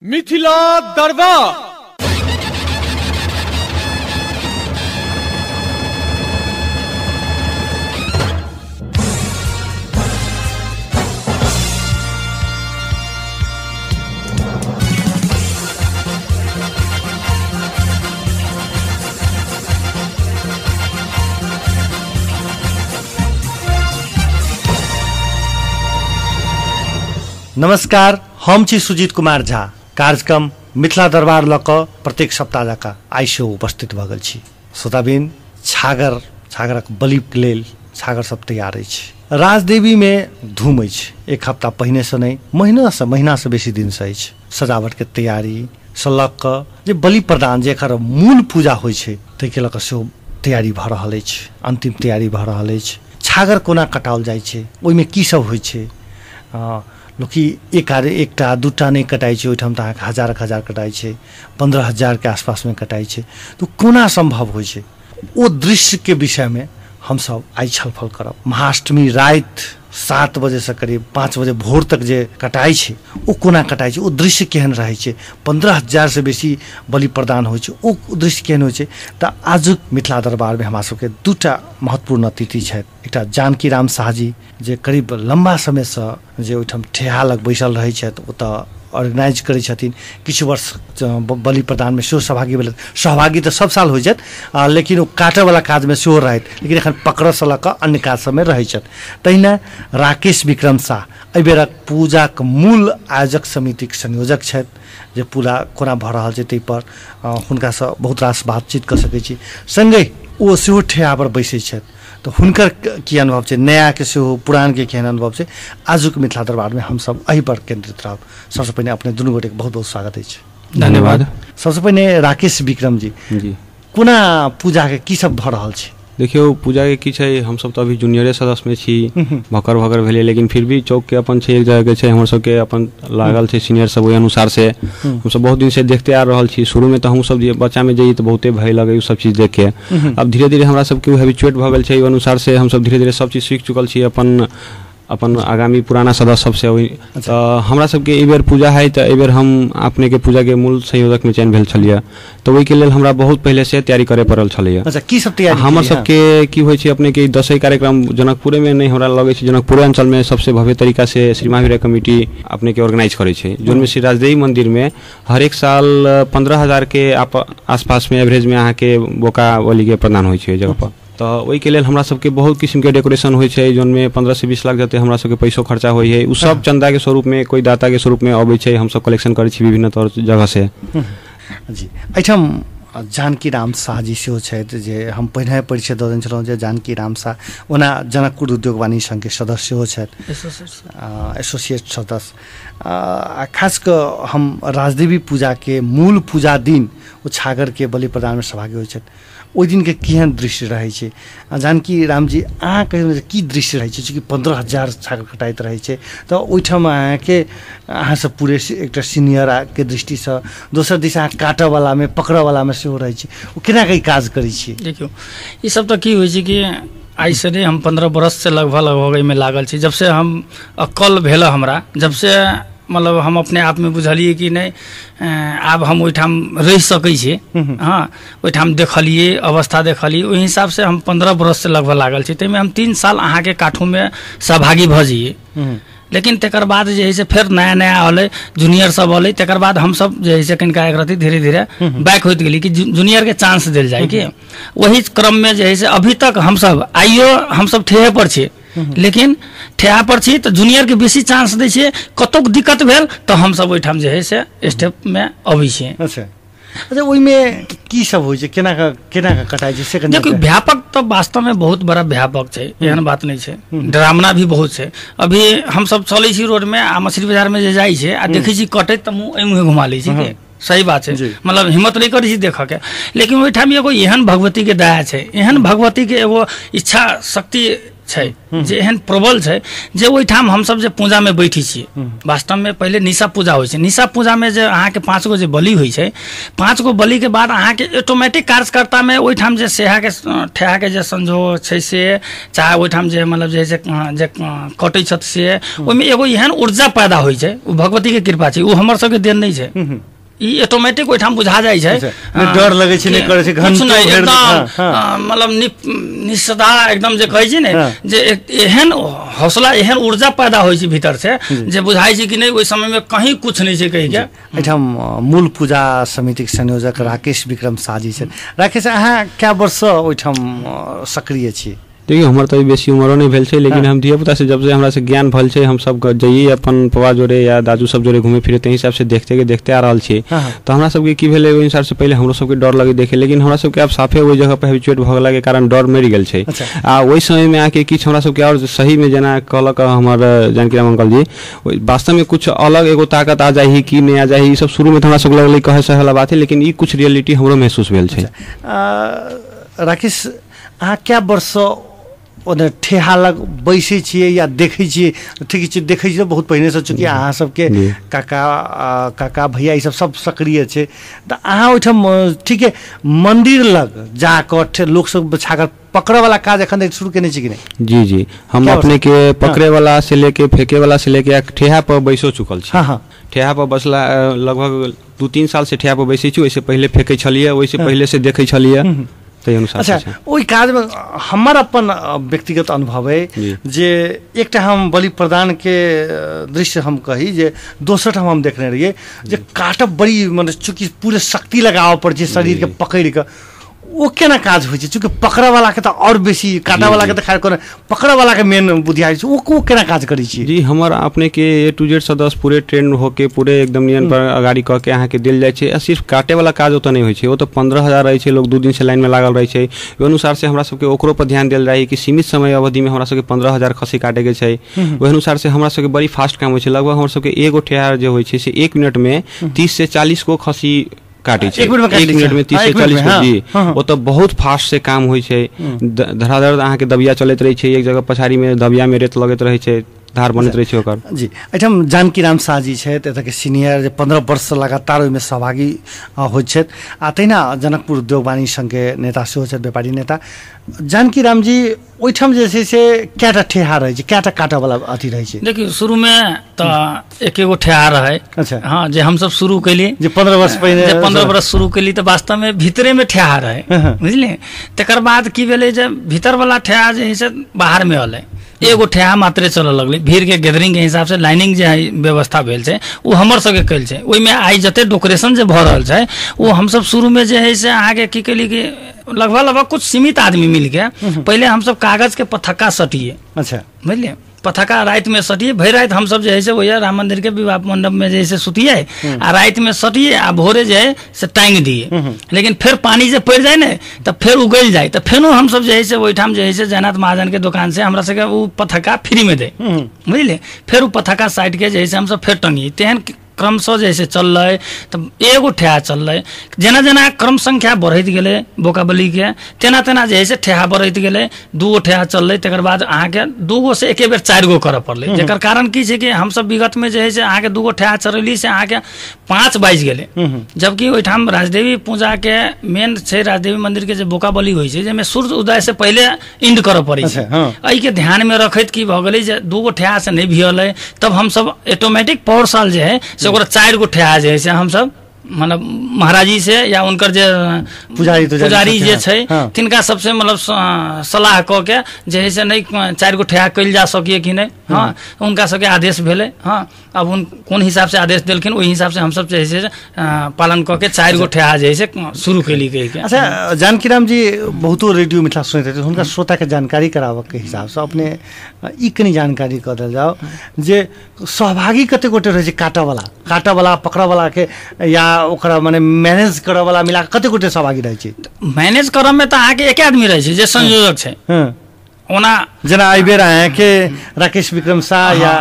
मिथिला दरबार। नमस्कार, हम छी सुजीत कुमार झा। कार्यक्रम मिथिला दरबार लक प्रत्येक सप्ताह जका आइ सेहो उपस्थित भ गेल छी। श्रोताबिन, छागरक बलिक लेल छागर सब तैयार अछि। राजदेवी में धूम अछि। एक हफ्ता पहिने से नहीं, महीना से बेसी दिन से अछि। सजावट के तैयारी से लऽ कऽ जे बलि प्रदान जेकर मूल पूजा होइ छै ताहिके लऽ कऽ सेहो तैयारी भऽ रहल अछि। अंतिम तैयारी भऽ रहल अछि। छागर कोना कटाओल जाइ छै, ओहिमे की सब होइ छै, लोकी एकटा दूटा नहीं कटाई छै, ओहिठाम तऽ अहाँके हजार कटाई छै, 15,000 के आसपास में कटाई छै। तो कोना संभव होइ छै, ओ दृश्य के विषय में हम सब आई छलफल करब। महाअष्टमी रात 7 बजे से करीब 5 बजे भोर तक जे कटाई छै, ओ कोना कटाई छै, ओ दृश्य केहन रहै छै, 15,000 से बेसी बलि प्रदान होइ छै, ओ दृश्य केहन होइ छै। तऽ आजुक मिथिला दरबार में हमरा सबके दूटा महत्वपूर्ण अतिथि छथि। एकटा जानकी राम शाह जी, जे करीब लंबा समय से जे ओहिठाम ठेहा लग बैसल रहै छथि, ओतऽ ऑर्गेनाइज करै छथिन। किछु वर्ष बलि प्रदान में सेहो सहभागी तऽ सब साल होइ छथि, लेकिन ओ काटय वाला काज में सेहो रहथि, लेकिन एखन पकड़ से लऽ कऽ अन्य काज सब में रहै छथि। तहिना राकेश विक्रम शाह एहि बेरक पूजाक मूल आयोजक समितिक संयोजक छथि, जे पूरा कोना भऽ रहल छै ताहि पर हुनकासँ बहुत रास बातचीत कऽ सकै छी। संगे ओ सेहो ठेहा पर बैसै छथि, तो हुनकर की अनुभव छै, नया के सेहो पुरान के केहन अनुभव छै, आजुक मिथिला दरबार में हम सब एहि पर केंद्रित रहब। सबसे पहिने अपने दुनू गोटे के बहुत बहुत स्वागत अछि। धन्यवाद। सबसे पहिने राकेश विक्रम जी, कोना पूजा के की सब भऽ रहल छै? देखियो, पूजा के की छै, हम सब तो अभी जूनियरे सदस्य में छी, भकर भेले, लेकिन फिर भी चौक के अपन छै, एक जगह के छै, हमर सब के अपन लागल छै सीनियर सब, ओहि अनुसार से हम सब बहुत दिन से देखते आ रहल छी। शुरू में तो हम सब बच्चा में जाइए तो बहुते भय लगे उ सब चीज देख के। अब धीरे धीरे हमरा सब के हैबिचुएट भ गेल छै, ओहि अनुसार से हम सब धीरे धीरे सब चीज सीख चुकल छी अपन आगामी पुराना सदस्य सबसे। तो हमरा सबके ई बेर पूजा है, तो बेर हम अपने के पूजा के मूल संयोजक में चयन भेल छलिए। तो ओहि के लेल हमरा बहुत पहले से तैयारी करे पड़ल छलिए। अच्छा, की सब तैयारी हमर सबके की होइ छै, अपने के दशई कार्यक्रम जनकपुरे में नहीं, हमरा लगे छै जनकपुरे अंचल में सबसे भव्य तरीका से श्री महावीर कमिटी अपने के ऑर्गेनाइज करे छै, जोन में श्री राजदेवी मंदिर में हर एक साल 15,000 के आसपास में एवरेज में अहाँ के बोका बलि के प्रदान होइ छै जगह पर। तो ओहि के लेल हमरा सबके बहुत किस्म के डेकोरेशन होइ छै, जोन में 15 से 20 लाख जते हमरा सबके पैसो खर्चा होइ है। उ सब चंदा के स्वरूप में, कोई दाता के स्वरूप में अबै छै, हम सब कलेक्शन करै छी विभिन्न तौर जगह से। जी, एहिठाम जानकी राम शाह जी सेहो छथि, जे हम पहिने परिचय दऽ देने छलहुँ, जे जानकी राम शाह ओना जनकपुर उद्योग वाणिज्य संघ के सदस्य सेहो छथि, एसोसिएट सदस्य। खास कऽ हम राजदेवी पूजा के मूल पूजा दिन ओ छागर के बलि प्रदान में सहभागी होइ छथि, ओहि दिन के केहन दृश्य रहै छै? जानकी राम जी, अहाँ कहियौ की दृश्य रहै छै? चूँकि 15,000 छागर कटाइत रहै छै, तऽ ओहिठाम अहाँ सब पूरे एकटा सीनियर के दृष्टि से, दोसर दिस अहाँ काटऽ वाला में पकड़ऽ वाला में सेहो रहै छै, ओ केना कई काज करै छी? देखियो, ई सब तो की होइ छै कि आई से नहीं, हम 15 बरस से लगभग में लागल छी। जब से हम अक्ल भेल हमरा, जब से मतलब हम अपने आप में बुझलिए कि नहीं, आब हम ओहिठाम रह सकै छी। हाँ, ओहिठाम देखलिए, अवस्था देखलिए, ओहि हिसाब से हम 15 बरस से लगभग लागल छी। ताहिमे हम 3 साल अहाँ के काठू में सहभागी भऽ जाइए। लेकिन तकर बाद जे है से फिर नया होले, जूनियर सब होले, तकर बाद हम सब जे है से कनिका एक रति धीरे धीरे बैक होइत गेली कि जूनियर के चांस देल जाए। कि वही क्रम में जे है से अभी तक हम सब आइयो हम सब ठेहे पर छी, लेकिन ठेहा पर छी तो जूनियर के बेसी चांस दै छियै। कतौ दिक्कत भेल तो हम सब ओहिठाम जे है से स्टेप में अबै छी। अच्छा, ओहि में की सब होइ छै, केना का कटाई छै से? देखियो, व्यापक तो वास्तव में बहुत बड़ा व्यापक छै, एहन बात नहीं छै। ड्रामना भी बहुत छै। अभी हम सब चलै छी रोड में, आ मछली बाजार में जे जाइ छै आ देखै छी कटैत, तऽ मुँह घुमा लै छी। सही बात है, मतलब हिम्मत नहीं करी देख के। लेकिन ओहिठाम एगो एहन भगवती के दया छै, एहन भगवती के एगो इच्छा शक्ति छै जे एहन प्रबल छै जे ओहिठाम हमसब जे पूजा में बैठी छियै वास्तव में पहले निशा पूजा होइ छै निशा पूजा में जे अहाँ के 5 गो जे बलि होइ छै 5 गो बलि के बाद अहाँ के ऑटोमेटिक कार्यकर्ता में ओहिठाम जे सेहा के ठेहा के जे संजोग छै से चाहे ओहिठाम जे मतलब जे कटै छत से ओहिमे एगो एहन ऊर्जा पैदा होइ छै ओ भगवती के कृपा छै ओ हमर सबके देन नहीं छै ई ऑटोमेटिक ओहिठाम बुझा जाइ छै डर लगै छै नहीं करे छै घंटो मतलब निश्चिता एकदम जे कहै छै ने जे एहन हौसला एहन ऊर्जा पैदा होइ छै भीतर से जे बुझाइ छै कि नहीं ओहि समय में कहीं कुछ नहीं छै कहि के एठाम मूल पूजा समिति के संयोजक राकेश विक्रम शाह जी छै राकेश अहाँ क्या वर्ष ओहिठाम सक्रिय छी देखिए हमार तो बेसी उम्र नहीं भेल छै लेकिन हम धियापुता से जब से हमरा से ज्ञान भल छै हम सब जाइए अपन पवा जोरे या दादू सब जोरे घूमे फिरे ते हिसाब से देखते आ रहल छी तो हमरा सब के की भेले ओहि हिसाब से पहले हमरो सब के डर लगे देखे लेकिन हमरा सब के अब साफे ओहि जगह पे हैबिचुएट भ गेला के कारण डर मरि गेल छै आ ओहि समय में आके किछ हमरा सब के और सही में जना कहलक हमर जानकीराम अंकल जी वास्तव में कुछ अलग एगो ताकत आ जाही कि नहीं आ जाही सब शुरू में हमरा सब लगले कहे से वाला बात है लेकिन ई कुछ रियलिटी हमरो महसूस भेल छै राकेश अहाँ क्या वर्ष ओने ठेहा लग बैसे छियै या देखै छियै ठीक छै देखै छियै बहुत पहिने से चूँकि अहाँ सबके काका भैया ई सब सक्रिय छै तऽ अहाँ ओहिठाम ठीक है मंदिर लग जाकर लोग सब छागर पकड़े वाला काज एखन तक शुरू केने छी कि नहीं जी जी हम अपने के पकड़े वाला से लेके फेंके वाला से लेके ठेहा पर बैसो चुकल छी ठेहा पर बसला लगभग 2-3 साल से ठेहा पर बैसे छी ओइसे पहले फेंकै छलिए ओइसे पहले से देखै छलिए अच्छा ओहि काज में हमार अपन व्यक्तिगत अनुभव है जे एक हम बलि प्रदान के दृश्य हम कही जे दोसर हम देखने रहिए जे काटब बड़ी मतलब चूंकि पूरे शक्ति लगाव पर जे शरीर के पकड़ के वो केना काज होइ छै चूंकि पकड़ा वाला के तो और बेसी काटा वाला के तो खैर पकड़ा वाला के मेन बुद्धियारी छै वो केना काज करै छी जी हमर अपने के A to Z सदस्य पूरे ट्रेन होके पूरे एकदम नियन पर अगाड़ी क के अहाँ के देल जाय छै सिर्फ काटे वाला काज ओत नहीं होइ छै वो तो 15,000 रहै छै लोग 2 दिन से लाइन में लागल रहै छै ओहि अनुसार से हमरा सब के ओकरो पर ध्यान देल जाय कि सीमित समय अवधि में हमरा सब के 15,000 खसी काटे के छै ओहि अनुसार से हमरा सब के बड़ी फास्ट काम होइ छै लगभग हमरा सब के एगो ठेहा जे होइ छै से 1 मिनट में 30 से 40 को खसी काटे छै 1 मिनट में 30 से 40 को जी वो तो बहुत फास्ट से काम होइ छै धराधर अहाँ के दबिया चलैत रहै छै एक जगह पछाड़ी में दबिया में रेत लगैत रहै छै धार बनैत रहै छै ओकर जी एठाम जानकीराम शाह जी छै एतऽ के सीनियर जे 15 वर्ष से लगातार ओहिमे सहभागी होइ छै आ तहिना जनकपुर उद्योग वाणिज्य संघ के नेता सेहो छथि व्यापारी नेता जानकीराम जी ओहिठाम जे छै से कएटा ठेहा रहै छै कएटा काटा वाला अथी रहै छै देखियो शुरू में तो एकेगो ठेहा रहे अच्छा हाँ जे हम सब शुरू कैली जे 15 वर्ष पहले 15 वर्ष शुरू कैली तो वास्तव में भीतरे में ठेहा रहे बुझलिए तकर बाद की भेलै जे भीतर वाला ठेहा जे है से बाहर में अलै एगो ठेहा मात्रे चलऽ लगलै भीड़ के गैदरिंग के हिसाब से लाइनिंग जे व्यवस्था भेल छै वो हमर सबके कैल छै ओहिमे आइ जते डेकोरेशन जे भऽ रहल छै वो हम सब शुरू में जे है से अहाँ के की कैली कि लगभग कुछ सीमित आदमी मिल के पहले हम सब कागज के पथक्का सटिए अच्छा बुझलिए पथका रात में सटिए भर रात हम सब जे है से वही राम मंदिर के विवाह मंडप में जैसे सुतिए आ रात में सटिए आ भोरे जे है से टांग दिए लेकिन फिर पानी जे पड़ जाए ना तो फिर उगल जाए तो फिर हम सब जे है से वहीठाम जे है से जयनाथ महाजन के दुकान से हमरा सबके वो पथका फ्री में दे बुझलिए फिर वो पथका साइड के जे है से हम सब फिर टंगिए तेहन क्रमशः जैसे चल रहा है तब एगो ठेहा चल रहा है जेना जेना क्रम संख्या बढ़त गेले बोकाबली के तेना तेना जैसे ठेहा बढ़त गेले 2 ठेहा चल रही तकर बाद अहाँ के 2 गो से एके बेर 4 गो करऽ पड़ले जेकर कारण की छै कि हम सब विगत में जे है से अहाँ के 2 गो ठेहा चरैली से अहाँ के 5 बाइज गेले जबकि ओहिठाम राजदेवी पूजा के मेन छै राजदेवी मंदिर के जे बोकाबली होइ छै जेमे सूर्य उदय से पहले इंड करऽ पड़ै छै एहि के ध्यान में रखैत की भ गेलै जे 2 गो ठेहा से नहीं भियलै तब हम सब ऑटोमेटिक पावरसाल जे है ओकरा 4 गो ठेहा जे है हम सब मतलब महाराजी से या उनकर जे पुजारी जे छै तिनका सबसे मतलब सलाह क के जे है से नहीं 4 गो ठेहा कइल जा सकिए कि नहीं हाँ उनका सबके आदेश भेले हाँ अब उन कौन हिसाब से आदेश देलखिन ओहि हिसाब से हम सब जे है पालन क के 4 गो ठेहा जे है शुरू कैली कहि के अच्छा जानकीराम जी बहुतो रेडियो मिथिला सुनैत रहै हुनका श्रोता के जानकारी कराबऽ के हिसाब से अपने ई कनी जानकारी क देल जाओ जे सहभागी कते गोटे रहै छै काटा वाला पकड़ा वाला के या ओकरा माने मैनेज करे वाला मिला कते गोटे सहभागी रहै छै मैनेज करऽ में त अहाँ के एक आदमी रहै छै जे संयोजक छै ओना जेना एहि बेर अहाँके राकेश विक्रम शाह या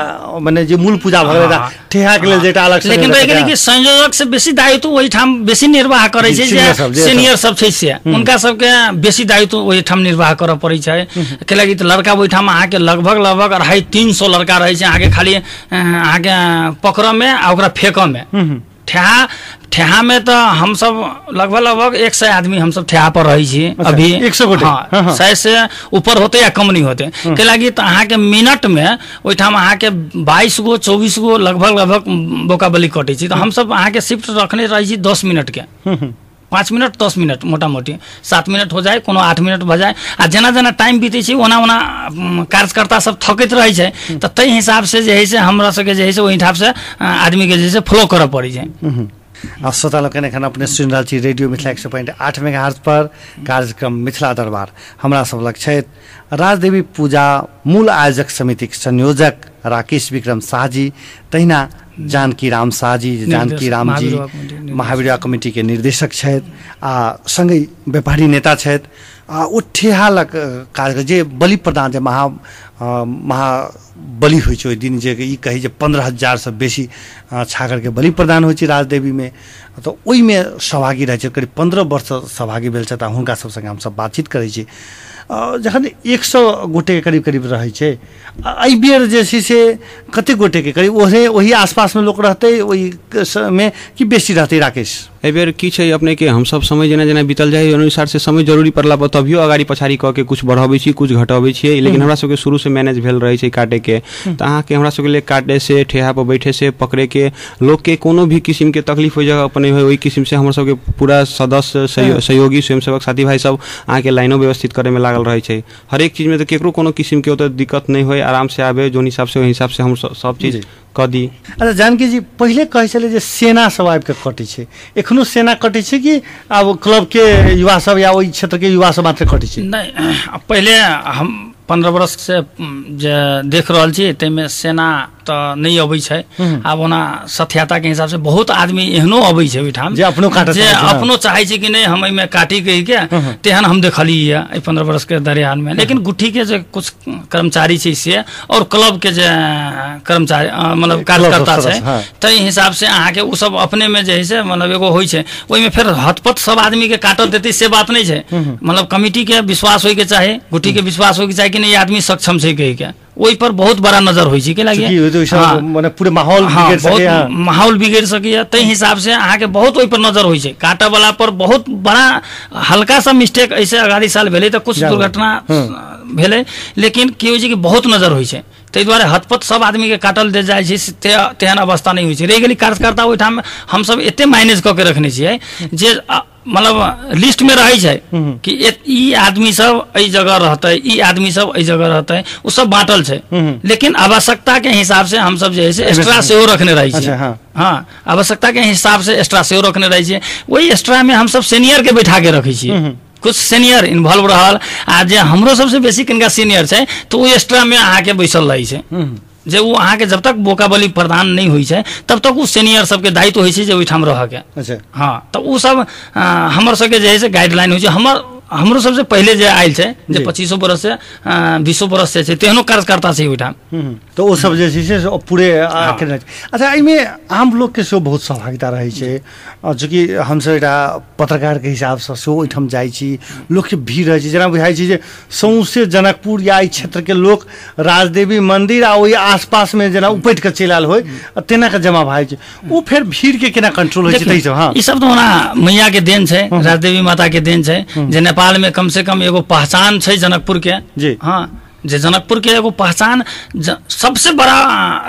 माने जे मूल पूजा भऽ गेलै ठेहा के लेल जेटा अलग से लेकिन रहि गेलै कि संयोजक से बेसी दायित्व ओहि ठाम बेसी निर्वाह करै छै जे सीनियर सब छै से उनका सबके बेसी दायित्व ओहि ठाम निर्वाह करऽ पड़ै छै कैलाकि त लड़का ओहि ठाम अहाँके लगभग 250-300 लड़का रहै छै अहाँके खाली अहाँके पकड़ में आ ओकरा फेंक में ठेहा में तो हम सब लगभग 100 आदमी हम सब ठेहा पर रही छी अभी 100 गोटे 100 से ऊपर होते या कम नहीं होते कैलाकि तो अहाँ के मिनट में ओइठाम अहाँ के 22 गो 24 गो लगभग बोका बलि कटे छी तो हम सब अहाँ के शिफ्ट रखने रही छी 10 मिनट के 5 मिनट 10 मिनट मोटा मोटी 7 मिनट हो जाए कोनो 8 मिनट भऽ जाए आ जेना जेना टाइम बीते छै ओना ओना कार्यकर्ता सब थकैत रहै छै तऽ ताहि हिसाब से जे है से हमरा सबके जे है से ओहि हिसाब से आदमी के जे है फ्लो करऽ पड़ै छै। श्रोता लोकन एखन अपने सुनि रहल छी रेडियो मिथिला 100.8 मेगाहर्ट्ज पर कार्यक्रम मिथिला दरबार हमरा सब लग छथि राजदेवी पूजा मूल आयोजक समितिक संयोजक राकेश विक्रम शाह जी तहिना जानकी राम शाह जी जानकी राम जी महावीर कमिटी के निर्देशक छथि आ संगे व्यापारी नेता छथि आ ओ ठेहा लग काज जे बलि प्रदान जे महा बलि होइ छै ओहि दिन जे ई कही जे 15,000 से बेसी छागर के बलि प्रदान होइ छै राजदेवी में तऽ ओहिमे सहभागी रहै छै करीब 15 वर्ष सहभागी भेल छथि हुनका सब संगे हमसब बातचीत करै छी जखन 100 गोटे के करीब रहै छै एहि बेर जे छै से कते गोटे के करीब ओही आसपास में लोक रहतै ओहि में कि बेसी रहतै राकेश एहि बेर की छै अपने के हम सब समय जेना जेना बीतल जाय अनुसार से समय जरूरी पड़ला पर तभियो अगाड़ी पछाड़ी क के कुछ बढ़ाबै छी कुछ घटाबै छी लेकिन हमरा सबके शुरू से मैनेज भेल रहै छै काटे के त अहाँ के हमरा सबके लिए काटे से ठेहा पर बैठे से पकड़े के लोग के कोनो भी किस्म के तकलीफ हो जगह अपने होय ओहि किस्म से हमर सबके पूरा सदस्य सहयोगी स्वयंसेवक साथी भाई सब अहाँ के लाइनो व्यवस्थित करे में लागल रहै छै हर एक चीज में तो केकरो कोनो किस्म के ओते दिक्कत नहीं होय आराम से आबे जोन हिसाब से ओहि हिसाब से हम सब चीज क दी। अच्छा जानकी जी पहले कहै छलै जे सेना सब आबि के कटै छै एखनो सेना कटै छै कि अब क्लब के युवा सब या ओहि क्षेत्र के युवा सब मात्र कटै छै नहीं पहले हम 15 वर्ष से जे देख रहल छी तैमे सेना तो नहीं अबै छै आब ओना सथ्याता के हिसाब से बहुत आदमी एहनो अबै छै ओइठाम जे अपनो चाहे छै कि नहीं हम एहिमे काटी कहि के तेहन हम देखलियै 15 वर्ष के दरमियान में लेकिन गुट्ठी के जे कुछ कर्मचारी छै से और क्लब के जे कर्मचारी मतलब कार्यकर्ता छै ताहि हिसाब से अहाँ के उ सब अपने में जे है से मतलब एगो होइ छै ओहि में फिर हथपथ सब आदमी के काटल देतै से बात नहीं छै मतलब कमिटी के विश्वास होय के चाहे गुट्ठी के विश्वास होय के चाहे कि नहीं आदमी सक्षम छै कहि के ओहि पर बहुत बड़ा नजर होइ छै के लागि माने पूरे माहौल बिगड़ सके माहौल बिगड़ सके ताहि हिसाब से अहाँ के बहुत ओहि पर नजर होइ छै काटे वाला पर बहुत बड़ा हल्का सा मिस्टेक ऐसे अगाड़ी साल भेलै त कुछ दुर्घटना भेलै लेकिन की होइ छै कि बहुत नजर होइ छै ताहि दुआरे हथपथ सब आदमी के काटल दे जाइ छै तेहन अवस्था नहीं होइ छै रहि गेली कार्यकर्ता ओहिठाम हम सब एते मैनेज क के रखने छियै जे मतलब लिस्ट में रहे छै कि ई आदमी सब एई जगह रहते ई आदमी सब एई जगह रहते उ सब बांटल छै लेकिन आवश्यकता के हिसाब से हम सब जे है से एक्स्ट्रा सेहो रखने रही छै हाँ आवश्यकता के हिसाब से एक्स्ट्रा सेहो रखने रही छै वही एक्स्ट्रा में हम सब सीनियर के बैठा के रखे छी कुछ सीनियर इन्वॉल्व रहल आ जे हमरो सबसे बेसी किनका सीनियर छै तो वो एक्स्ट्रा में अहाँ के बैसल रही छै जे वो अहाँ के जब तक बोका बलि प्रदान नहीं होइ छै तब तक उ सीनियर सबके दायित्व होइ छै जे ओहिठाम रह के अच्छा हाँ तो उ सब हमर सबके जे है से गाइडलाइन होइ छै हमरो सबसे पहले जे आयल छै जे 25 वर्ष से 20 वर्ष से छै तेहनो कार्यकर्ता छै ओहिठाम तो वो सब जे छै से पूरे अच्छा एहिमे आम लोग के सेहो बहुत सहभागिता रहै छै चूँकि हमसब एटा पत्रकार के हिसाब से सेहो ओहिठाम जाइ छी लोग के भीड़ रहै छै जेना बुझाइ छै जे सौंसे जनकपुर या एहि क्षेत्र के लोग राजदेवी मंदिर आ ओहि आसपास में जेना उपटि के चलि आयल होय तेना के जमा भए छै ओ फिर भीड़ के केना कंट्रोल होइ छै तै सब हाँ ई सब तो ना मैया के देन छै राजदेवी माता के देन छै जे नेपाल में कम से कम एगो पहचान छै जनकपुर के जी हाँ जे जनकपुर के एगो पहचान सबसे बड़ा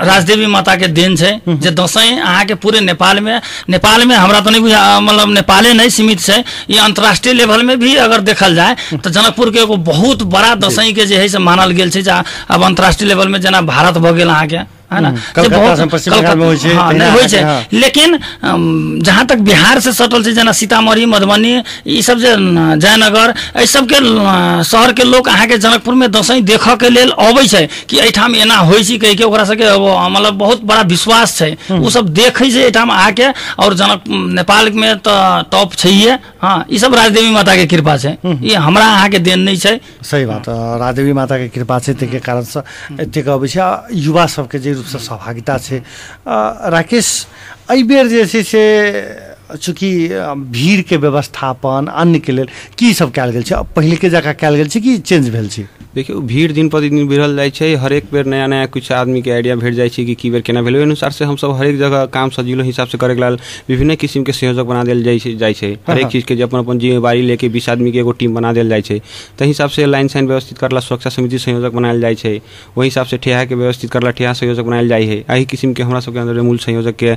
राजदेवी माता के देन छै जे दसैं अहाँ के पूरे नेपाल में हमरा तो नहीं बुझा मतलब नेपाले नहीं सीमित छै ये अंतर्राष्ट्रीय लेवल में भी अगर देखल जाए तो जनकपुर के एगो बहुत बड़ा दसैं के जे है से मानल गेल छै अब अंतर्राष्ट्रीय लेवल में जेना भारत भ गेल अहाँ के है ना कलकत्ता से पश्चिम बंगाल में होइ छै, हाँ, तहिना नहीं होइ छै। हाँ। लेकिन जहाँ तक बिहार से सटल छै जेना सीतामढ़ी मधुबनी ई सब जे जयनगर एहि सबके शहर के लोग अहाँ के जनकपुर में दसैं देखऽ के लेल अबै छै कि एहिठाम एना होइ छै कहि के ओकरा सबके मतलब बहुत बड़ा विश्वास छै, उ सब देखै छै एहिठाम आके। और जनक नेपाल में तो टॉप छैहे। हाँ, ई सब राजदेवी माता के कृपा छै, ई हमरा अहाँ के देन नहीं छै। सही बात, राजदेवी माता के कृपा छै ताहि के कारण से एतेक अबै छै। युवा सबके जे रूप से सहभागिता छै। राकेश, एहि बेर जे छै से चूँकि भीड़ के व्यवस्थापन अन्य के लेल की सब कयल गेल छै, पहले के जगह कयल गेल छै कि चेंज भेल छै? देखियो भीड़ दिन प्रतिदिन बढ़ल जाइ छै, हरेक बेर नया नया कुछ आदमी के आइडिया भेट जाइ छै कि की बेर केना भेल, ओहि अनुसार से हम सब हरेक जगह काम सजीलो हिसाब से करे के लेल विभिन्न किस्म के संयोजक बना देल जाइ छै। हरेक चीज के जे अपन अपन जिम्मेवारी लेके 20 आदमी के एगो टीम बना देल जाइ छै। ताहि हिसाब से लाइन साइन व्यवस्थित करला सुरक्षा समिति संयोजक बनायल जाइ छै, वही हिसाब से ठेहा के व्यवस्थित करला ठेहा संयोजक बनायल जाइ है। एही किस्म के हमरा सबके अंदर मूल संयोजक के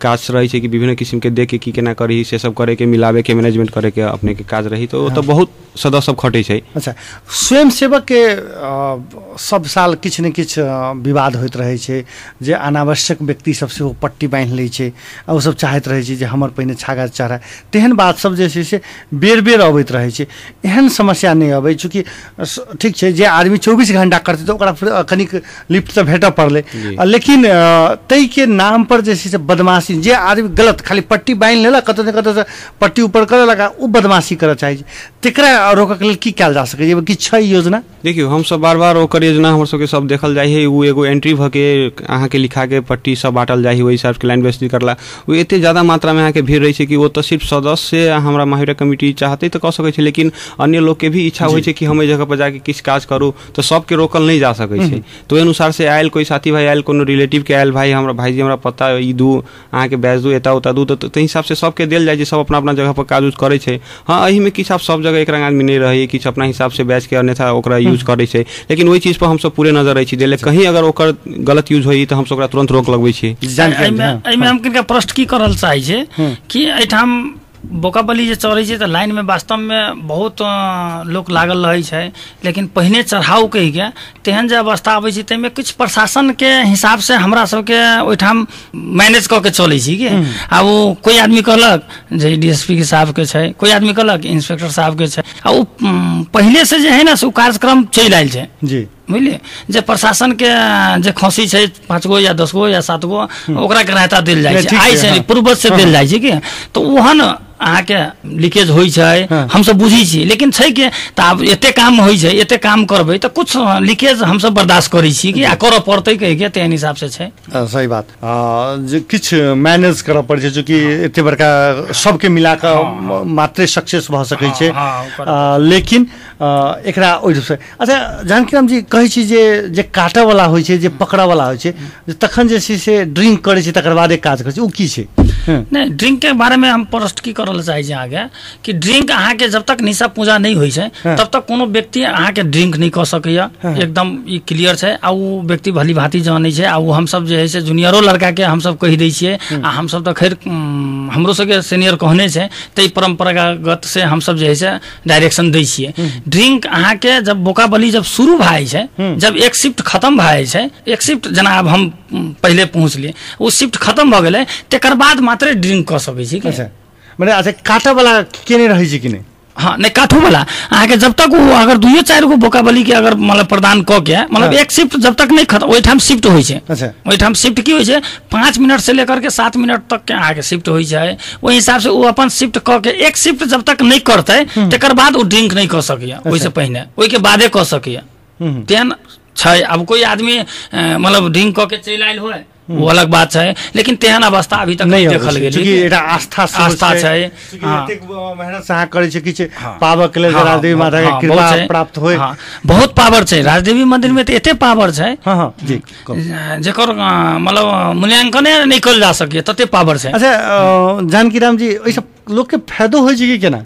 काज रही छै कि विभिन्न किस्म के देख के की केना करी से सब करे के, मिलावे के, मैनेजमेंट करे के अपने के काज रही। तो बहुत सदस्य सब खटे छै। अच्छा, स्वयं सेवक के सब साल किछ ने किछ विवाद होइत रहे छै जे अनावश्यक व्यक्ति सब से वो पट्टी बांधि लै छै आ ओ सब चाहैत रहे छै जे हमर पहिने छागा चढ़ाए, तेहन बात सब जे छै से बेर बेर अबैत रहे छै। एहन समस्या नहीं अबै, चूँकि ठीक छै जे आदमी 24 घंटा करतै तो ओकरा कनिक लिफ्ट तऽ भेटऽ पड़लै, लेकिन तै के नाम पर जे छै से बदमाशी, जे आदमी गलत खाली पट्टी बांधि लेलक कतौ ने कतौ से पट्टी ऊपर करे लगा, ओ बदमाशी करऽ चाहै छै, तेकरा रोकऽ के लेल की कयल जा सकै छै? कि छै योजना? देखियो हम सब बार बार ओकर योजना हमर सबके सब देखल जाइ है। वो एगो एंट्री भ के अहाँ के लिखा के पट्टी सब बांटल जाइ है, वही हिसाब के लाइन व्यवस्थित करला। वो एते ज्यादा मात्रा में अहाँ के भीड़ रही छै कि वो तो सिर्फ सदस्य हमरा माहिरा कमिटी चाहते तो कह सकै छै, लेकिन अन्य लोग के भी इच्छा होइ छै कि हम एहि जगह पर जाके किछ काज करू, तो सबके रोकल नहीं जा सकै छै। तो ओहि अनुसार से आयल कोई साथी भाई आयल, कोनो रिलेटिव के आयल, भाई हमरा भाईजी हमरा पता ई दू अहाँ के बैच दू एता उता दू, तो हिसाब से सबके देल जाइ छै, सब अपना अपना जगह पर काज उज करे छै। हाँ, एही में किछ सब जगह एक रंग आदमी नहीं रही, किछ अपना हिसाब से बैच के अन्यथा ओकरा यूज करे छै, लेकिन वही चीज पर हम सब पूरे नजर रही छी देले, कहीं अगर ओकर गलत यूज होई तो हम सब ओकरा तुरंत रोक लगबै छी। एहिमे हम किनका प्रश्न की करल चाहै छै कि एहिठाम बोकाबली जे चढ़ै छै तऽ लाइन में वास्तव में बहुत लोग लागल रहै छै, लेकिन पहिने चढ़ाऊ कहि के तेहन जे अवस्था आबै छै ताहिमे किछु प्रशासन के हिसाब से हमरा सबके ओहिठाम मैनेज कऽ के चलै छी कि आ वो कोई आदमी कहलक जे डीएसपी के साहब के छै, कोई आदमी कहलक इंस्पेक्टर साहब के छै, आ वो पहले से जे है ना से कार्यक्रम चलि आयल छै जी, बुझलिए, जे प्रशासन के जे खसी छै 5 गो या 10 गो या 7 गो ओकरा ग्राह्यता देल जाइ छै, आइ से पूर्वज से देल जाइ छै कि, तो ओहन अहाँ के लीकेज होइ छै हम सब बुझी छी, लेकिन छै कि त आब एते काम होइ छै, एते काम करबै त कुछ लीकेज हम सब बर्दाश्त करै छी कि आ करऽ पड़तै कहि के तेहन हिसाब से छै। सही बात, जे किछ मैनेज करऽ पड़ै छै, चूँकि एते बड़का सबके मिला कऽ मात्रे सक्सेस भऽ सकै छै, लेकिन एकरा ओहि रूप से। अच्छा जानकी राम जी, कहै छी जे काटऽ वाला होइ छै, जे पकड़ऽ वाला होइ छै, तखन जे छै से ड्रिंक करै छै तकर बादे काज करै छै, ओ की छै? नहीं, ड्रिंक के बारे में हम प्रश्न की करल चाहे छी आगे कि ड्रिंक अहाँ के जब तक निशा पूजा नहीं होइ छै तब तक कोनो व्यक्ति अहाँ के ड्रिंक नहीं कऽ सकैया, एकदम ई क्लियर छै। आ वो व्यक्ति भली भांति जानै छै, आ वो हम सब जे है से जूनियरो लड़का के हम सब कहि दै छियै, आ हम सब तो खैर हमरो सबके सीनियर कहने छै, तै परंपरागत से हम सब जे है से डायरेक्शन दै छियै। ड्रिंक अहाँ के जब बोकाबली जब शुरू भए छै, जब एक शिफ्ट खत्म भए छै, एक शिफ्ट जेना अब हम पहले पहुँचलिए, वो शिफ्ट खत्म भऽ गेलै तेकर बाद मात्रे ड्रिंक कऽ सकै छी। माने अच्छा काटऽ वाला केने रहै छै कि नहीं? हाँ, नहीं काठू वाला अहाँ के जब तक वो अगर 2-4 गो बोकाबली के अगर मतलब प्रदान कऽ के मतलब एक शिफ्ट जब तक नहीं खत्म, ओहिठाम शिफ्ट होइ छै। अच्छा, ओहिठाम शिफ्ट की होइ छै 5 मिनट से लेकर के 7 मिनट तक के अहाँ के शिफ्ट होइ छै, ओहि हिसाब से वो अपन शिफ्ट कऽ के एक शिफ्ट जब तक नहीं करतै तेकर बाद वो ड्रिंक नहीं कऽ सकैया, ओहिसे पहिने ओहि के बादे कऽ सकैया। तेहन छै, अब कोई आदमी मतलब ड्रिंक कऽ के चलि आयल होय वो अलग बात है, लेकिन तेहन अवस्था अभी तक नहीं देखल गेल, क्योंकि एटा आस्था छै, एतेक मेहनत से करै छै कि पावर के लेल राजदेवी माता के कृपा प्राप्त होय, बहुत पावर छै राजदेवी मंदिर में, तो एते पावर छै जी जेकर मतलब मूल्यांकने नहीं कल जा सके, तते पावर छै। अच्छा जानकी राम जी, ओइ सब लोग के फायदो होइ छै कि केना?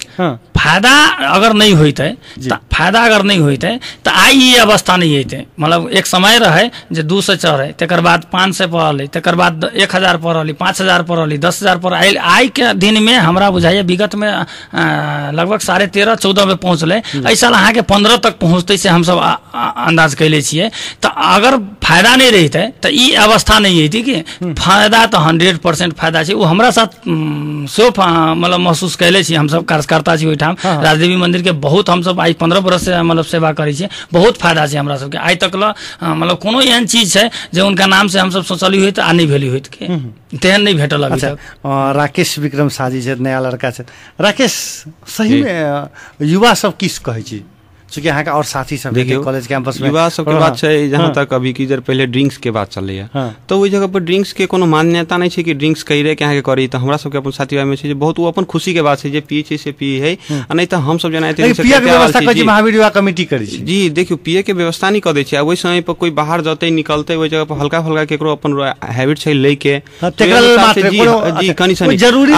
फायदा अगर नहीं होते तो आई ये अवस्था नहीं होते। मतलब एक समय रहे जे 2 से चढ़े, तकर बाद 5 से पढ़ल, तकर बाद 1000 पढ़ल, 5000 पढ़ल, 10,000 पढ़ल। आई के दिन में हमरा बुझाइए विगत में लगभग 13.5-14 में पहुँचले। ऐसा अहाँ के 15 तक पहुँचते से हम सब अंदाज कैले छिए। तो अगर फायदा नहीं रहते तो ई अवस्था नहीं होती कि फायदा तो 100% फायदा है। वो हमरा साथ सेहो मतलब महसूस कैले छी। हम सब कार्यकर्ता छी ओहिठाम राजदेवी मंदिर के बहुत हम सब आई 15 बरस से मतलब सेवा करै छी। बहुत फायदा छै हमरा सबके। आइ तक मतलब कोनो एहन चीज है जो उनका नाम से हम सब सोचली हुई आ नहीं भेली हुई तेहन नहीं भेटल अभी तक। राकेश विक्रम शाह जी नया लड़का छै। राकेश सही में युवा सब किस कहै छी? चूँकि यहाँ का और साथी सब देखिए कॉलेज कैंपस में युवा सबके बात है। जहाँ तक अभी की जर पहले ड्रिंक्स के बात चल है तो वही जगह पर ड्रिंक्स के कोनो मान्यता नहीं है कि ड्रिंक्स कही रहे के करी। तो हमरा सबके अपन साथी में छै बहुत वो अपन खुशी के बात है जे पिए छै से पिए है। नहीं तो हम सब जना महावीर युवा कमिटी करी जी देखियो पिए के व्यवस्था नहीं कर दे छै। वही समय पर कोई बाहर जाते निकलते वही जगह पर हल्का फुल्का केकरो अपन हैबिट छै ले के जी कनी जरूरी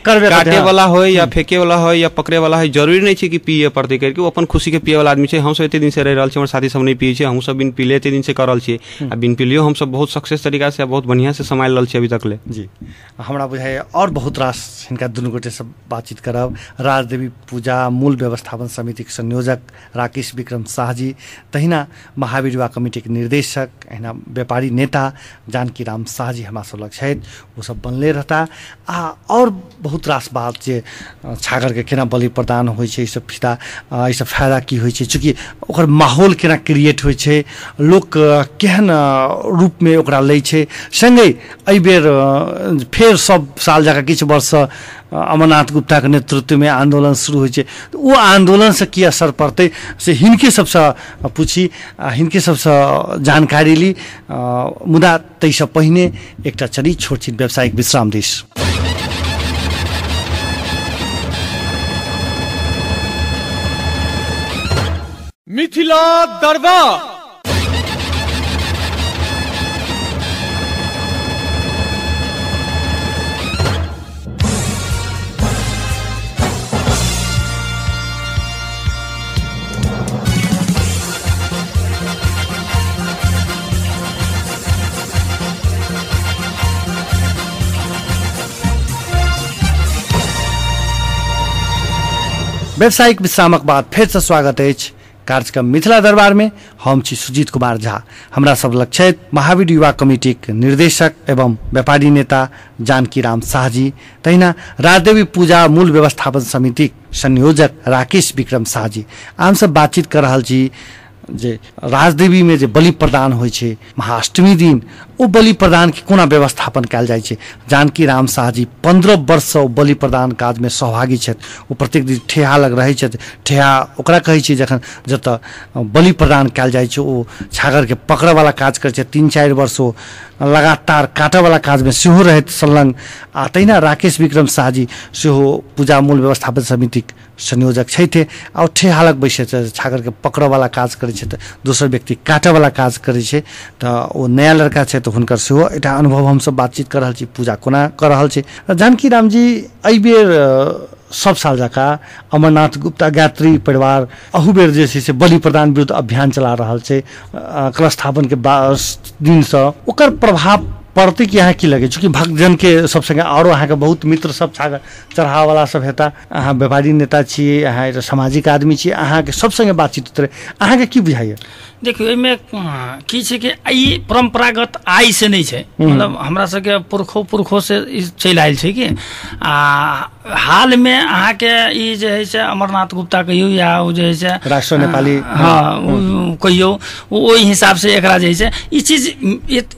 काटे वाला हो या फेंके वाला हो या पकड़े वाला है जरूरी नहीं है कि पिए पड़ते करके वो अपन खुशी के पिए वाला आदमी है। हम सब एते दिन से रह रहा हमारे साथी सब नहीं पिए छे। हम सब बिन पीले एते दिन से कर रहा छे। आ बिन पीलियो हम सब बहुत सक्सेस तरीका से बहुत बढ़िया से संभाल रहा छे अभी तक ले। जी हमरा बुझाय और बहुत रास हिनका दुनू गोटे से बातचीत करब। राजदेवी पूजा मूल व्यवस्थापन समिति के संयोजक राकेश विक्रम शाह जी, तहिना महावीर युवा कमिटी के निर्देशक, एहिना व्यापारी नेता जानकी राम शाह जी हमरा सब लग छथि। वो सब बनले रहता आ और बहुत रास बात जे छागर के केना बलि प्रदान होइ छै, ई सब फिदा ई सब फायदा की होइ छै, चूँकि ओकर माहौल केना क्रिएट होइ छै, लोक केहन रूप में ओकरा लै छै। संगे एहि बेर फेर सब साल जकाँ किछु वर्ष अमरनाथ गुप्ता के नेतृत्व में आंदोलन शुरू होइ छै। तो वो आंदोलन से की असर पड़ते से हिनके सबसे पूछी, हिनके सबसे जानकारी ली। मुदा तैसे पहिने एकटा चली छोट छिन व्यावसायिक विश्राम दिस। मिथिला दरबार व्यावसायिक विश्रामक बाद फेर से स्वागत अछि कार्यक्रम मिथिला दरबार में। हम छी सुजीत कुमार झा। हमरा सब लग छथि महावीर युवा कमिटी के निर्देशक एवं व्यापारी नेता जानकी राम शाह जी, तहिना राजदेवी पूजा मूल व्यवस्थापन समिति संयोजक राकेश विक्रम शाह जी। हम सब बातचीत कर रहा छी जे राजदेवी में जे बलि प्रदान होइ छै महाअष्टमी दिन, ओ बलि प्रदान के कोना व्यवस्थापन कयल जाइ छै। जानकी राम शाह जी 15 वर्ष से बलि प्रदान काज में सहभागी छथि। ओ प्रत्येक दिन ठेहा लग रहै छथि। ठेहा ओकरा कहै छै जखन जतऽ बलि प्रदान कयल जाइ छै ओ छागर के पकड़े वाला काज करै छै। 3-4 वर्ष ओ लगातार काटे वाला काज में सेहो रहैत संलग्न। आ तहिना राकेश विक्रम शाह जी सेहो पूजा मूल व्यवस्थापन समिति संयोजक छथि। आ ठेहा लग बैसै छै, छागर के पकड़े वाला काज करै छै, दोसर व्यक्ति काटे वाला काज करै छै। तऽ ओ नया लड़का छै तो हुनकर सेहो एकटा अनुभव हम सब बातचीत कर रहल छी, पूजा कोना कर रहल छी। जानकी राम जी एहि बेर सब साल जकाँ अमरनाथ गुप्ता गायत्री परिवार अहू बेर जे छै से बलि प्रदान विरुद्ध अभियान चला रहल छै कलश स्थापन के दिन से। ओकर प्रभाव पड़ते कि यहाँ की लगे? चूँकि भक्तजन के सब संगे और अहाँ के बहुत मित्र सब छागर चढ़ावा वाला सब हेता। अहाँ व्यापारी नेता छियै, अहाँ सामाजिक आदमी छियै, अहाँ के सब संगे बातचीत उतरे, अहाँ के की बुझाइए? देखियो एहिमे की छै कि ई परंपरागत आइ से नहीं छै। मतलब हमरा सबके पुरखो से चलि आयल छै कि हाल में अहाँ के ई जे है से अमरनाथ गुप्ता कहियो या ओ जे है से राष्ट्र नेपाली हाँ कहियो ओहि हिसाब से एकरा जे है से ई चीज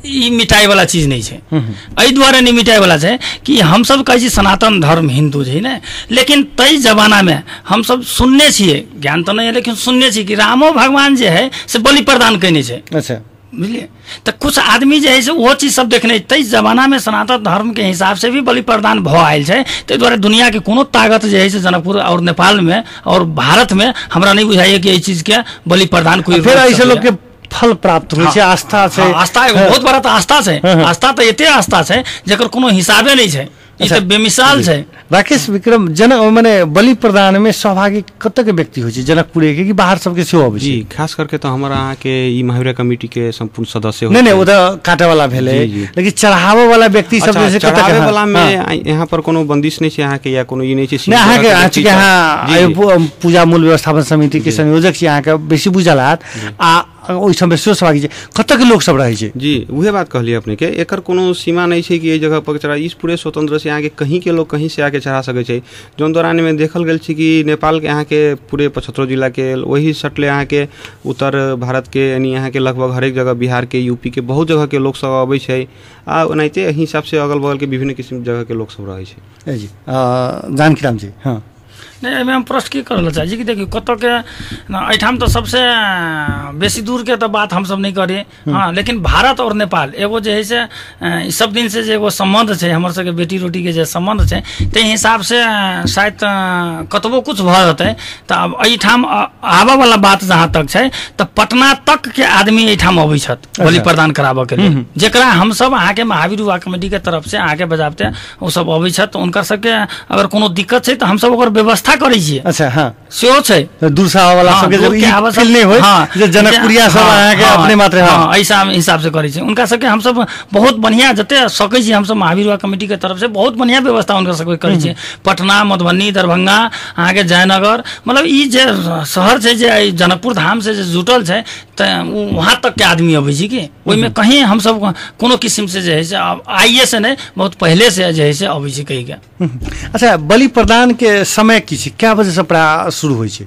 ई मिटाई वाला चीज नहीं छै। एहि दुआरे नहीं मिटाई वाला छै कि हम सब कहै छी सनातन धर्म हिंदू छै ने, लेकिन तई जमाना में हम सब सुनने छियै, ज्ञान तो नहीं है लेकिन सुनने छी कि रामो भगवान जे है से बलि प्रदान कयने छै। अच्छा बुझलिए? तो कुछ आदमी जे है से वो चीज सब देखने तई जमाना में सनातन धर्म के हिसाब से भी बलि प्रदान भ आयल छै। ताहि दुआरे दुनिया के कोनो ताकत जे है से जनकपुर और नेपाल में और भारत में हमरा नहीं बुझाइए कि एहि चीज के बलि प्रदान कोई फिर ऐसे लोग के फल प्राप्त होइ छै। आस्था छै, आस्था बहुत बड़ा तो आस्था छै। आस्था तो एते आस्था छै जेकर कोनो हिसाबे नहीं छै। ई त बेमिसाल छै। राकेश विक्रम जनक माने बलि प्रदान में सहभागी कत के व्यक्ति होइ छै, जनकपुरे के कि बाहर सबके सेहो अबै छै? जी खास करके तो हमारा अहाँ के ई महावीर कमेटी के संपूर्ण सदस्य नहीं ओ त काटे वाला भेले, लेकिन चढ़ावे वाला व्यक्ति सब जैसे कत चढ़ावे वाला में यहाँ पर कोनो बंदिश नहीं छै अहाँ के, या कोनो ई नहीं छै। नहीं अहाँ के यहाँ पूजा मूल व्यवस्थापन समिति के संयोजक छी, अहाँ के बेसी बुझल हात आ ओइ समय सेहो सहभागी छै, कत के लोग सब रहै छै? जी उहे बात कहलिए अपने के, एकर कोनो सीमा नहीं छै कि ए जगह पर चढ़ा, इस पूरे स्वतंत्र से आके कहीं के लोग कहीं से आके चढ़ा सके छै। जोन दौरान में देखल गेल छै कि नेपाल के यहाँ के पूरे 75 जिला के वही सटले यहाँ के उत्तर भारत के यानी यहाँ के लगभग हरेक जगह, बिहार के यूपी के बहुत जगह के लोग सब अबै छै आ ओनाहिते एही हिसाब से अगल बगल के विभिन्न किस्म जगह के लोग सब रहै छै। जी जानकी राम जी हाँ नहीं एहिमे हम प्रश्न की करल चाहै छी कि देखियो कत के एठाम तो सबसे बेसी दूर के तो बात हम सब नहीं करी, हाँ लेकिन भारत और नेपाल एगो जे है से ई सब दिन से जे एगो संबंध छै, हमर सबके बेटी रोटी के जे संबंध छै, ते हिसाब से शायद कतबो कुछ भ जेतै त अब एठाम आबा वाला बात जहाँ तक छै त पटना तक के आदमी एठाम अबै छत बलि प्रदान कराबे के लिए, जेकरा हम सब अहाँ के महावीर युवा कमेटी के तरफ से अहाँ के बजाबते ओ सब अबै छत, उनकर सबके अगर कोनो दिक्कत छै त हम सब ओकर व्यवस्था करै छियै। अच्छा हाँ सेहो छै दूरसा वाला सबके जब ई फील नहीं होय जे जनकपुरिया सब अहाँ के अपने मात्र हां ऐसा हिसाब से करै छै, उनका सबके हम सब बहुत बढ़िया जते सकै छी हम सब महावीर युवा कमेटी के तरफ से बहुत बढ़िया व्यवस्था उनका सबके करै छै। पटना मधुबनी दरभंगा अहाँ के जयनगर मतलब ई जे शहर छै जे जनकपुर धाम से जे जुटल छै त वहां तक के आदमी अबै छै कि ओइ में कहीं हम सब कोनो किस्म से जे है से आइए से नहीं बहुत पहले से जे है से अबै छै कहि के। अच्छा बलि प्रदान के समय की छै, क्या बजे से प्राय शुरू होइ छै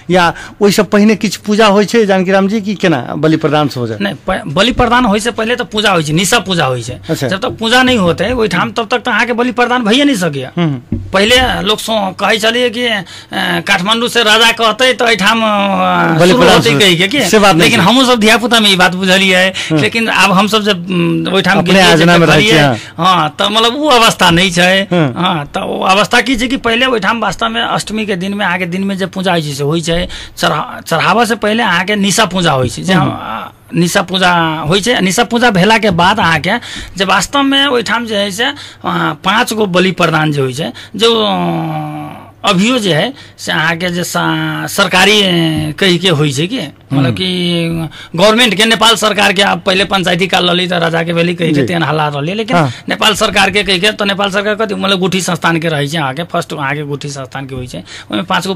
या ओइ से पहिने किछ पूजा होइ छै जानकी राम जी की केना बलि प्रदान से हो जाए? नहीं बलि प्रदान होइ से पहले तो पूजा होइ छै, निशा पूजा होइ छै। अच्छा। जब तक पूजा नहीं होते ओइ ठाम तब तक तो अहाँ के बलि प्रदान भइए नहीं सकिया। पहले लोग कहै छलिए कि काठमांडू से राजा कहते तो एठाम बलि शुरू होते कहि के कि, से बात नहीं लेकिन हमहु सब धिया पुता में ई बात बुझलिए, लेकिन अब हम सब जब ओइ ठाम अपने आजना में रहै छै हां त मतलब वो अवस्था नहीं छै। हां त वो अवस्था की छै कि पहले ओइ ठाम वास्तव में अष्टमी के दिन में आगे दिन में जे पूजा होइ छै से होइ छै, चढ़ावा से पहले अहाँ के निशा पूजा होइ छै, जे निशा पूजा होइ छै। निशा पूजा भेला के बाद अहाँ के जे वास्तव में ओइठाम जे है से 5 गो बलि प्रदान जे होइ छै जो अभियो जे है से अहाँ के जे सरकारी कहि के होइ छै कि मतलब कि गवर्नमेंट के नेपाल सरकार के आप पहले पंचायती काल लली त राजा के भेली कहि के तेन हल्ला रहली, लेकिन नेपाल सरकार के कहि के तो नेपाल सरकार कथि मतलब गुठी संस्थान के रहै छै अहाँ के फर्स्ट अहाँ के गुठी संस्थान के होइ छै, ओहि में 5 गो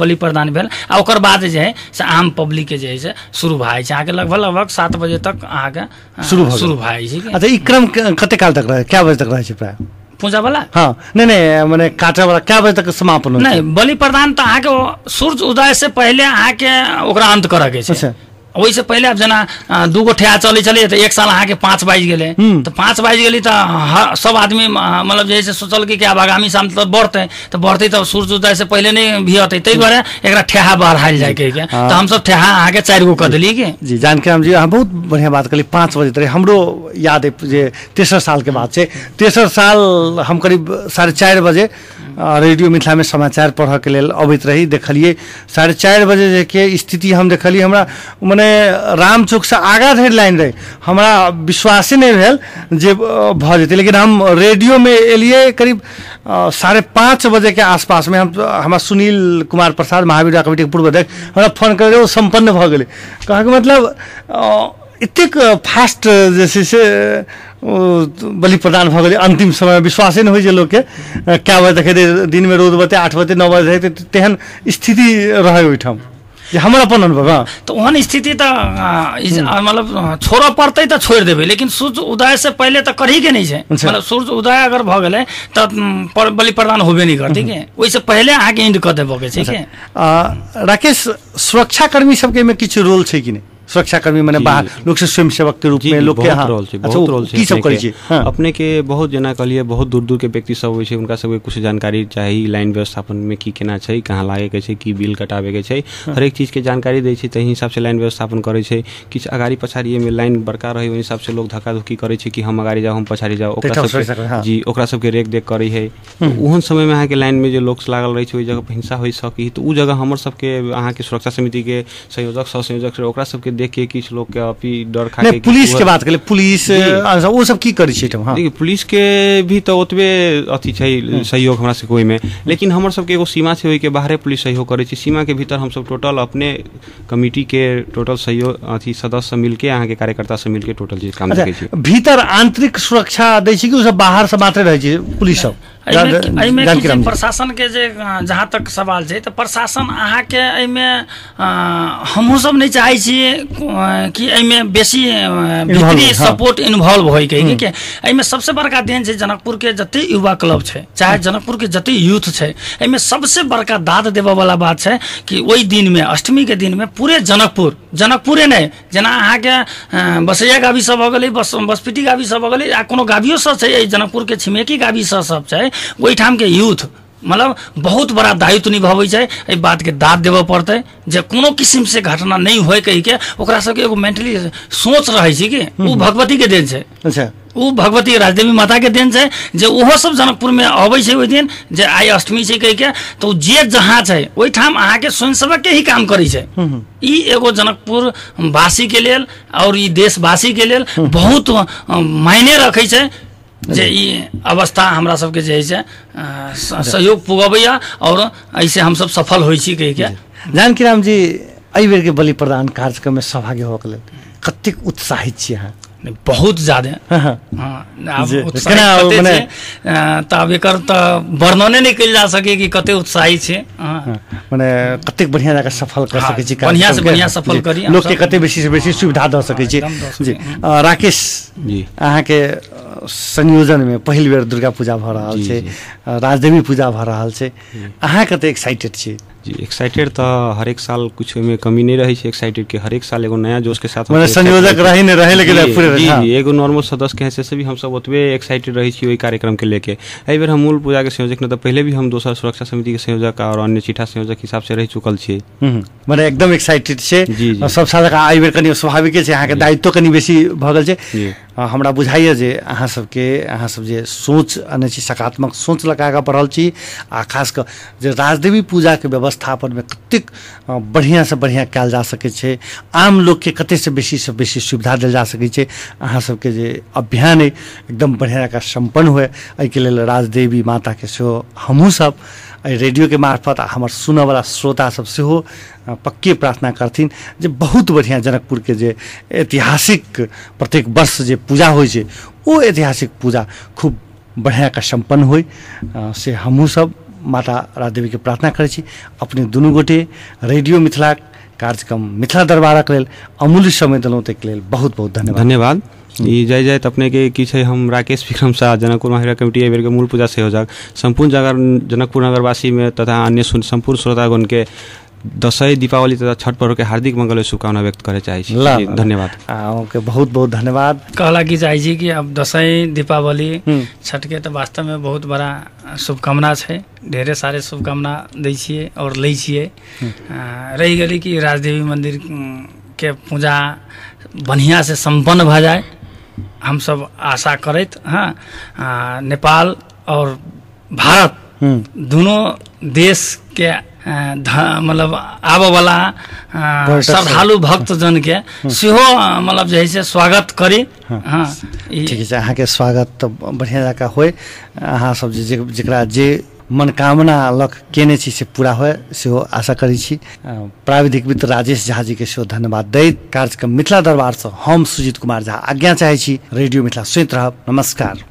बलि प्रदान भेल आ ओकर बाद जे है से आम पब्लिक के जे है से शुरू भए छै अहाँ के लगभग 7 बजे तक अहाँ के शुरू भए छै। अच्छा ई क्रम कते काल तक रहे, क्या बजे तक रहे छै प्राय पूजा वाला? हाँ नहीं मैंने काटे वाला क्या बजे तक समापन होता है? नहीं बलि प्रदान तो अहाँ के सूर्य उदय से पहले अहाँ के ओकरा अंत करे के छै। अच्छा ओहि से पहले अब जना 2 गो ठेहा चले चले तो एक साल अहाँ के 5 बाज गेले तो 5 बाज गेली तो सब आदमी मतलब जैसे सोचल कि अब आगामी साल तो बढ़ते तो सूर्य उदय से पहले नहीं भी होते, तै दुआरे एकरा ठेहा बढ़ायल जाए के तो हम सब ठेहा अहाँ के 4 गो कर देली के। जी जानकी राम जी अहाँ बहुत बढ़िया बात कहली। 5 बजे तक हमरो याद है जे 63 साल के बाद से 63 साल हम करीब 4:30 बजे रेडियो मिथिला में समाचार पढ़ के लेल अबैत रही, देखलिए 4:30 बजे के स्थिति हम देखलिए, हमरा मने राम चौक से आगा धरि लाइन रहे, हमरा विश्वासे नहीं भेल जे भ जेतै, लेकिन हम रेडियो में एलिए करीब 5:30 बजे के आसपास में हमारा सुनील कुमार प्रसाद महावीर युवा कमेटी के पूर्व अध्यक्ष हमरा फोन कर वो संपन्न भ गेलै, कहा कि मतलब इतेक फास्ट जैसे से बलि प्रदान भ गेलै अंतिम समय विश्वासे नहीं होइ जे लोग के क्या बजे देखे दिन में रोज बते 8 बजे 9 बजे तेहन स्थिति रहे ओइठाम हमारा अपन अनुभव। तो ओहन स्थिति तो मतलब छोड़ पड़ते तो छोड़ देवे, लेकिन सूर्य उदय से पहले तो कर ही के नहीं है। मतलब सूर्य उदय अगर भ गए तो बलि प्रदान होबे नहीं करती के, वैसे पहले अहाँ के एंड कर देबो के छै। राकेश सुरक्षा कर्मी सबके में किछु रोल छै कि नहीं? सुरक्षा कर्मी माने बाहर लोग से स्वयं सेवक के रूप में लोग के रोल छै, बहुत रोल छै। की सब करै छै अपने के बहुत जना कहलिए बहुत दूर दूर के व्यक्ति सब होइ छै, उनका सबके कुछ जानकारी चाही लाइन व्यवस्थापन में की केना छै, कहाँ लागे के छै, की बिल कटावे के छै, हर एक चीज के जानकारी दै छै, तही हिसाब से लाइन व्यवस्थापन करे छै। किछ अगाड़ी पछाड़ी में लाइन बड़का रहे ओहि हिसाब से लोग धक्का धुक्की करे छै कि हम अगाड़ी जाओ हम पछाड़ी जाओ, ओकरा सब जी ओकरा सब के रेख देख करे है। ओहन समय में अहाँ के लाइन में जे लोग लागल रहे छै ओहि जगह पर हिंसा होई सकी, तो उ जगह हमर सब के अहाँ के सुरक्षा समिति के संयोजक सह संयोजक ओकरा सब के देख के किछु लोग के अभी डर खा नहीं, पुलिस के बात करें, पुलिस वो सब की करी छै हम? देखिए पुलिस के भी तो ओतबे अथी छै सहयोग हमरा से कोई में, लेकिन हमर सबके एगो सीमा छै, ओहि के बाहरे पुलिस सहयोग करे छै। सीमा के भीतर हम सब टोटल अपने कमिटी के टोटल सहयोग अथी सदस्य मिल के, अहाँ के कार्यकर्ता से मिल के टोटल जे काम करै छै। भीतर आंतरिक सुरक्षा दै छै कि ओ सब बाहर से मात्र रहै छै पुलिस सब? प्रशासन के जे जहाँ तक सवाल छै तो प्रशासन अहाँ के एहिमे हमहूँ सब नहीं चाहे छियै कि एहिमे बेसी भीतरी सपोर्ट इन्वॉल्व होय के। एहिमे सबसे बड़का देन छै जनकपुर के जते युवा क्लब छै, चाहे जनकपुर के जते यूथ छै, एहिमे सबसे बड़का दाद देबे वाला बात छै कि ओहि दिन में, अष्टमी के दिन में पूरे जनकपुरे नहीं, जेना अहाँ के बसैया गावी सब हो गेलै, बसपिटी गावी सब हो गेलै, आ कोनो गावियो सब छै जनकपुर के छिमेकी गावी सब छै, ओहिठाम के यूथ मतलब बहुत बड़ा दायित्व निभाबै छै। एहि बात के दाद देबऽ पड़तै जे कोनो किस्म से घटना नहीं होय कहि के ओकरा सबके एगो मेंटली सोच रहै छै कि ओ भगवती के देन छै। अच्छा, ओ भगवती राजदेवी माता के देन छै जे ओहो सब जनकपुर में अबै छै ओहि दिन जे आइ अष्टमी छै कहि के, तो जे जहाँ छै ओहिठाम अहाँ के स्वयंसेवक के ही काम करै छै। ई एगो जनकपुर वासी के लेल और ई देशवासी के लेल बहुत मायने रखै छै जे ई अवस्था हमरा सबके जे है सहयोग पुगबैया और ऐसे हम सब सफल होइ छी कहि के। जानकी राम जी, एहि बेर के बलि प्रदान कार्यक्रम में सहभागी होके लेल कतेक उत्साहित छी अहाँ? बहुत ज्यादा तब एकर वर्णने नहीं कल जा सके कि कते उत्साहित छै। माने कतेक बढ़िया जगह सफल कर सके छी, बढ़िया से बढ़िया सफल करी, लोग के कते बेसी से बेसी सुविधा द सके छी। जी राकेश जी, अहाँ के संयोजन में पहिल बेर दुर्गा पूजा भ रहल छै, राजदेवी पूजा भ रहल छै, अहाँ कते एक्साइटेड छी? जी एक्साइटेड तो हर एक साल कुछ में कमी नहीं रही है एक्साइटेड के, हर एक साल एगो नया जोश के साथ संयोजक रही नहीं रहे, लेकिन पूरे जी एगो नॉर्मल सदस्य के हैसियत से भी हम सब ओतबे एक्साइटेड रही छी ओई कार्यक्रम के लेके। एहि बेर हम मूल पूजा के संयोजक न तो पहले भी हम दोसर सुरक्षा समिति के संयोजक और अन्य चिठा संयोजक हिसाब से रह चुकल छी। माने एकदम एक्साइटेड छे सब साल का। एहि बेर कनी स्वाभाविक छै, अहाँ के दायित्व कनी बेसी भ गेल छै। हमरा बुझाइए जे अहाँ सब जे सोच आने छी, सकारात्मक सोच लगा के पढ़ल छी, आ खास कर जे राजदेवी पूजा के व्यवस्थापन में कतेक बढ़िया से बढ़िया कयल जा सके छै, आम लोग के कते से बेसी सुविधा देल जा सके छै। अहाँ सबके जे अभियान एकदम बढ़िया का संपन्न हुए, एहि के लेल राजदेवी माता के सेहो हमहूँ सब रेडियो के मार्फत हमर सुनने वाला श्रोता सब सेहो पक्के प्रार्थना करथिन जे बहुत बढ़िया जनकपुर के जे ऐतिहासिक प्रत्येक वर्ष जे पूजा होइ छै, ओ ऐतिहासिक पूजा खूब बढ़िया का संपन्न होय से हमहूँ सब माता राजदेवी के प्रार्थना करै छी। अपने दुनू गोटे रेडियो मिथिला कार्यक्रम मिथिला दरबारक लेल अमूल्य समय देलहुँ, ताहिके लेल बहुत बहुत धन्यवाद। ई जय जय अपने के की छै, हम राकेश विक्रम शाह, जनकपुर महिला कमेटी एहि बेर के मूल पूजा संयोजक, संपूर्ण जनकपुर नगरवासी में तथा अन्य संपूर्ण श्रोतागण के दशहरा, दीपावली तथा छठ पर्व के हार्दिक मंगल शुभकामना व्यक्त करे चाहे छी। धन्यवाद। ओके, बहुत बहुत धन्यवाद। कहला की चाहे छी कि अब दशहरा, दीपावली, छठ के तो वास्तव में बहुत बड़ा शुभकामना है, ढेरे सारे शुभकामना दै छियै और लै छियै। रही गेली कि राजदेवी मंदिर के पूजा बढ़िया से संपन्न भ जाए, हम सब आशा करैत। नेपाल और भारत दोनों देश के मतलब आबे वाला श्रद्धालु भक्त जन के सेहो मतलब जे है स्वागत करी। ठीक है, अहाँ के स्वागत बढ़िया जगह होय, अहाँ सब जेकरा जे मनोकामना लक केने छी से पूरा होय सेहो आशा करै छी। प्राविधिक मित्र राजेश झा जी के सेहो धन्यवाद दैत कार्यक्रम मिथिला दरबार से हम सुजीत कुमार झा आज्ञा चाहे छी। रेडियो मिथिला सुनैत रहब। नमस्कार।